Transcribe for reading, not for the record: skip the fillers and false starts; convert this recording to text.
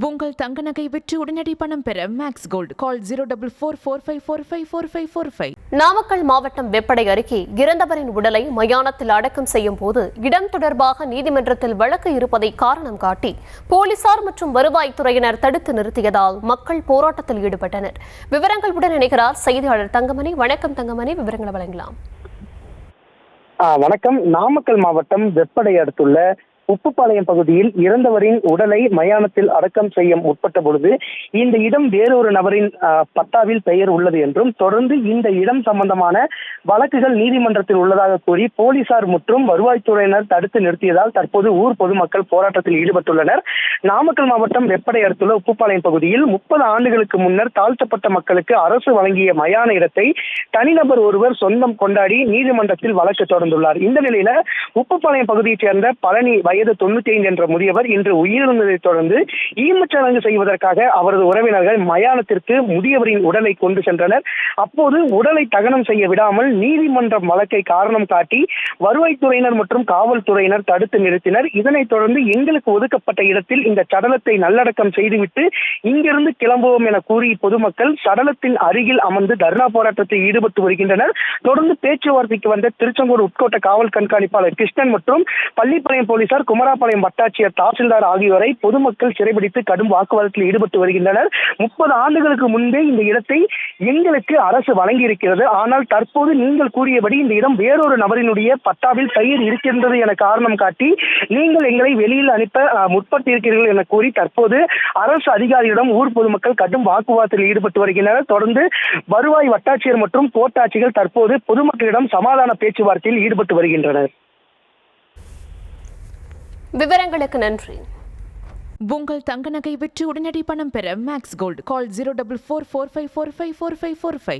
உங்கள் தங்க நகை விற்று உடனடி பணம் பெற மேக்ஸ் கோல்ட் கால் 04445454545. நாமக்கல் மாவட்டம் வெப்படை அருகே இறந்தவரின் உடலை மயானத்தில் அடக்கம் செய்யும் போது இடம் தொடர்பாக நீதிமன்றத்தில் வழக்கு இருப்பதை காரணம் காட்டி போலீசார் மற்றும் வருவாய்த்துறையினர் தடுத்து நிறுத்தியதால் மக்கள் போராட்டத்தில் ஈடுபட்டனர். விவரங்களுடன் இணைகிறார் செய்தியாளர் தங்கமணி. வணக்கம் தங்கமணி, விவரங்களை வழங்கலாம். வணக்கம். நாமக்கல் மாவட்டம் வெப்படை அடுத்துள்ள உப்புப்பாளையம் பகுதியில் இறந்தவரின் உடலை மயானத்தில் அடக்கம் செய்ய முற்பட்ட பொழுது இந்த இடம் வேறொரு நபரின் பட்டாவில் பெயர் உள்ளது என்றும் தொடர்ந்து இந்த இடம் சம்பந்தமான வழக்குகள் நீதிமன்றத்தில் உள்ளதாக கூறி போலீசார் மற்றும் வருவாய்த்துறையினர் தடுத்து நிறுத்தியதால் தற்போது ஊர் பொதுமக்கள் போராட்டத்தில் ஈடுபட்டுள்ளனர். நாமக்கல் மாவட்டம் வெப்படை அடுத்துள்ள உப்புப்பாளையம் பகுதியில் 30 ஆண்டுகளுக்கு முன்னர் தாழ்த்தப்பட்ட மக்களுக்கு அரசு வழங்கிய மயான இடத்தை தனிநபர் ஒருவர் சொந்தம் கொண்டாடி நீதிமன்றத்தில் வழக்கு தொடர்ந்துள்ளார். இந்த நிலையில உப்புப்பாளையம் பகுதியைச் சேர்ந்த பழனி வயது 95 என்ற முதியவர் இன்று உயிரிழந்ததை தொடர்ந்து ஈமச்சடங்கு செய்வதற்காக அவரது உறவினர்கள் மயானத்திற்கு முதியவரின் உடலை கொண்டு சென்றனர். அப்போது உடலை தகனம் செய்ய விடாமல் நீதிமன்றம் வழக்கை காரணம் காட்டி வருவாய்த்துறையினர் மற்றும் காவல்துறையினர் தடுத்து நிறுத்தினர். இதனைத் தொடர்ந்து எங்களுக்கு ஒதுக்கப்பட்ட இடத்தில் இந்த சடலத்தை நல்லடக்கம் செய்துவிட்டு இங்கிருந்து கிளம்புவோம் என கூறி பொதுமக்கள் சடலத்தின் அருகில் அமர்ந்து தர்ணா போராட்டத்தில் ஈடுபட்டு வருகின்றனர். தொடர்ந்து பேச்சுவார்த்தைக்கு வந்த திருச்செங்கோடு உட்கோட்ட காவல் கண்காணிப்பாளர் கிருஷ்ணன் மற்றும் பள்ளிப்பாளையம் போலீசார், குமராபாளையம் வட்டாட்சியர், தாசில்தார் ஆகியோரை பொதுமக்கள் சிறைபிடித்து கடும் வாக்குவாதத்தில் ஈடுபட்டு வருகின்றனர். 30 ஆண்டுகளுக்கு முன்பே இந்த இடத்தை எங்களுக்கு அரசு வழங்கி இருக்கிறது. ஆனால் தற்போது நீங்கள் கூறியபடி இந்த இடம் வேறொரு நபரினுடைய பட்டாவில் பெயர் இருக்கின்றது என காரணம் காட்டி நீங்கள் எங்களை வெளியில் அனுப்ப முற்பட்டிருக்கிறீர்கள் என கூறி தற்போது அரசு அதிகாரியிடம் ஊர் பொதுமக்கள் கடும் வாக்குவாதத்தில் ஈடுபட்டு வருகின்றனர். தொடர்ந்து வருவாய் வட்டாட்சியர் மற்றும் கோட்டாட்சிகள் தற்போது பொதுமக்களிடம் சமாதான பேச்சுவார்த்தையில் ஈடுபட்டு வருகின்றனர். விவரங்களுக்கு நன்றி. உங்கள் தங்க நகை விற்று உடனடி பணம் பெற மேக்ஸ் கோல்ட் கால் 04445454545.